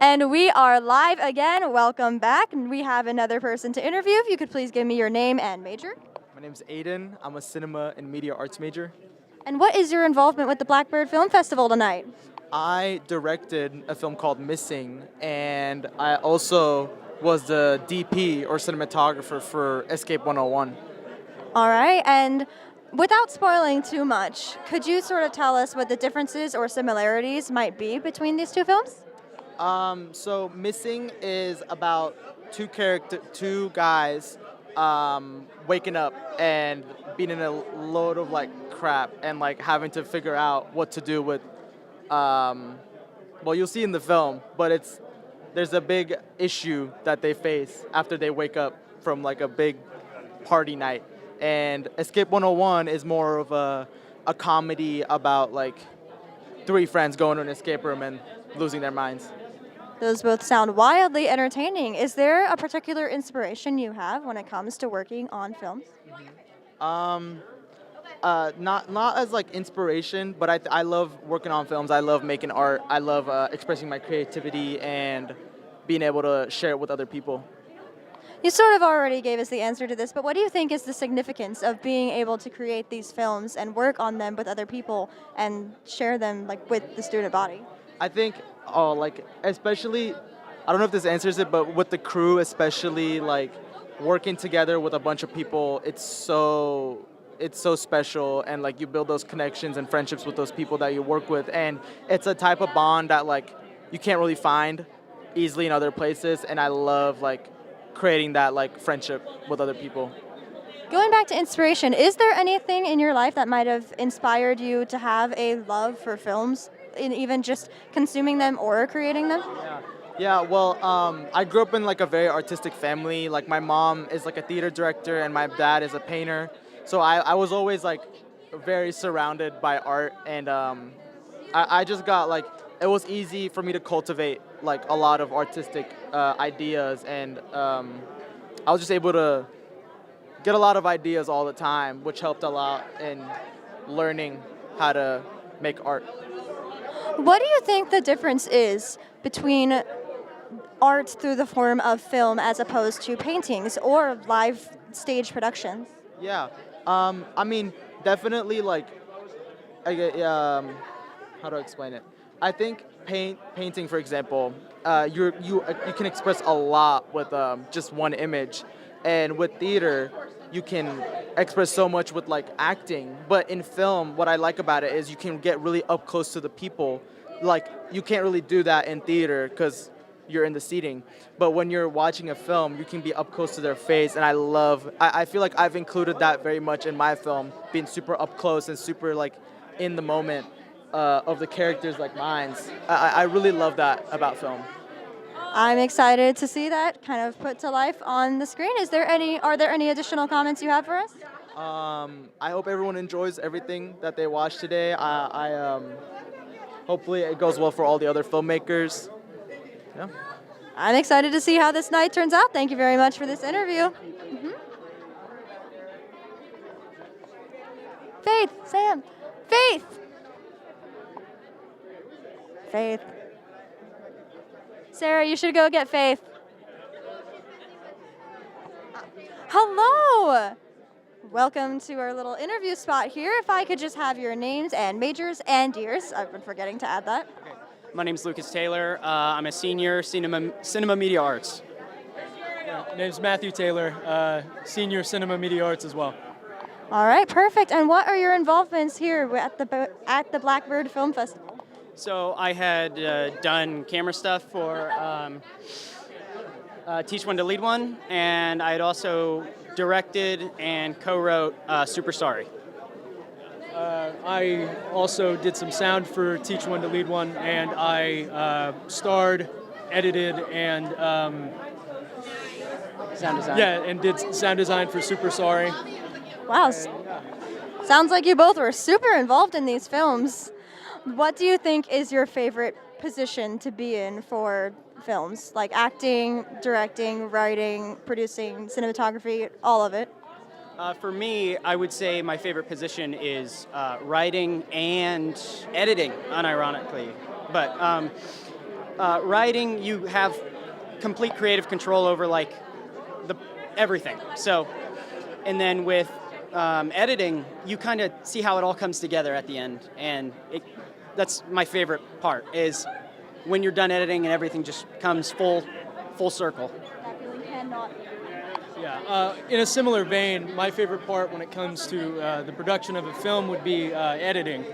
And we are live again. Welcome back. And we have another person to interview. If you could please give me your name and major. My name's Aiden. I'm a cinema and media arts major. And what is your involvement with the Blackbird Film Festival tonight? I directed a film called Missing, and I also was the DP or cinematographer for Escape 101. All right. And without spoiling too much, could you sort of tell us what the differences or similarities might be between these two films? So Missing is about two guys waking up and being in a load of like crap and like having to figure out what to do with. Well, you'll see in the film, but there's a big issue that they face after they wake up from like a big party night. And Escape 101 is more of a comedy about like three friends going to an escape room and losing their minds. Those both sound wildly entertaining. Is there a particular inspiration you have when it comes to working on films? Not as like inspiration, but I love working on films. I love making art. I love expressing my creativity and being able to share it with other people. You sort of already gave us the answer to this, but what do you think is the significance of being able to create these films and work on them with other people and share them like with the student body? I think, especially, I don't know if this answers it, but with the crew, especially like working together with a bunch of people, it's so special, and like you build those connections and friendships with those people that you work with, and it's a type of bond that like you can't really find easily in other places, and I love like creating that like friendship with other people. Going back to inspiration, is there anything in your life that might have inspired you to have a love for films, in even just consuming them or creating them? Yeah. Well, I grew up in like a very artistic family. Like my mom is like a theater director and my dad is a painter. So I was always like very surrounded by art, and I just got like, it was easy for me to cultivate like a lot of artistic ideas, and I was just able to get a lot of ideas all the time, which helped a lot in learning how to make art. What do you think the difference is between art through the form of film as opposed to paintings or live stage productions? Yeah, I mean, definitely like, how do I explain it? I think painting, for example, you can express a lot with just one image, and with theater, you can express so much with like acting. But in film, what I like about it is you can get really up close to the people. Like you can't really do that in theater because you're in the seating. But when you're watching a film, you can be up close to their face, and I feel like I've included that very much in my film, being super up close and super like in the moment of the characters like minds. I really love that about film. I'm excited to see that kind of put to life on the screen. Are there any additional comments you have for us? I hope everyone enjoys everything that they watch today. Hopefully it goes well for all the other filmmakers. Yeah. I'm excited to see how this night turns out. Thank you very much for this interview. Faith, Sam, Faith. Faith. Sarah, you should go get Faith. Hello. Welcome to our little interview spot here. If I could just have your names and majors and years. I've been forgetting to add that. Okay. My name's Lucas Taylor. I'm a senior cinema media arts. My name's Matthew Taylor, senior cinema media arts as well. All right, perfect. And what are your involvements here at the Blackbird Film Festival? So I had done camera stuff for Teach One to Lead One, and I had also directed and co-wrote Super Sorry. I also did some sound for Teach One to Lead One, and I starred, edited, and Sound design. yeah, and did sound design for Super Sorry. Wow. Sounds like you both were super involved in these films. What do you think is your favorite position to be in for films? Like acting, directing, writing, producing, cinematography, all of it? For me, I would say my favorite position is writing and editing, unironically. But writing, you have complete creative control over like everything. So, and then with editing, you kind of see how it all comes together at the end, and that's my favorite part is when you're done editing and everything just comes full circle. That feeling cannot be. Yeah, in a similar vein, my favorite part when it comes to the production of a film would be editing,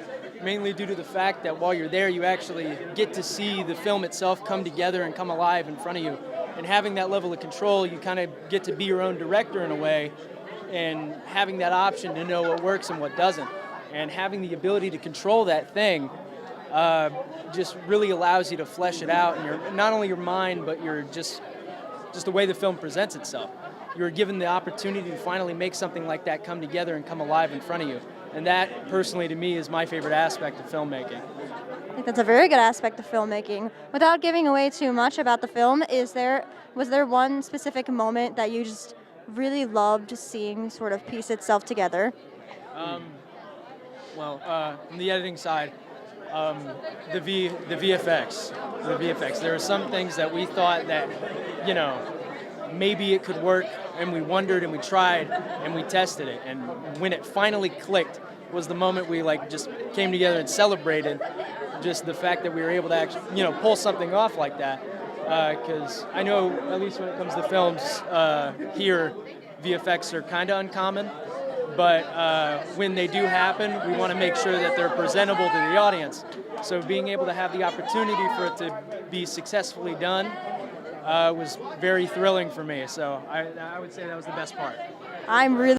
mainly due to the fact that while you're there, you actually get to see the film itself come together and come alive in front of you. And having that level of control, you kind of get to be your own director in a way, and having that option to know what works and what doesn't. And having the ability to control that thing just really allows you to flesh it out, and not only your mind, but just the way the film presents itself. You're given the opportunity to finally make something like that come together and come alive in front of you. And that, personally, to me, is my favorite aspect of filmmaking. I think that's a very good aspect of filmmaking. Without giving away too much about the film, was there one specific moment that you just really loved seeing sort of piece itself together? On the editing side, the VFX. There are some things that we thought that, maybe it could work, and we wondered and we tried and we tested it, and when it finally clicked was the moment we just came together and celebrated just the fact that we were able to actually pull something off like that, because I know at least when it comes to films here, VFX are kind of uncommon, but when they do happen, we want to make sure that they're presentable to the audience. So being able to have the opportunity for it to be successfully done was very thrilling for me. So I would say that was the best part. I'm really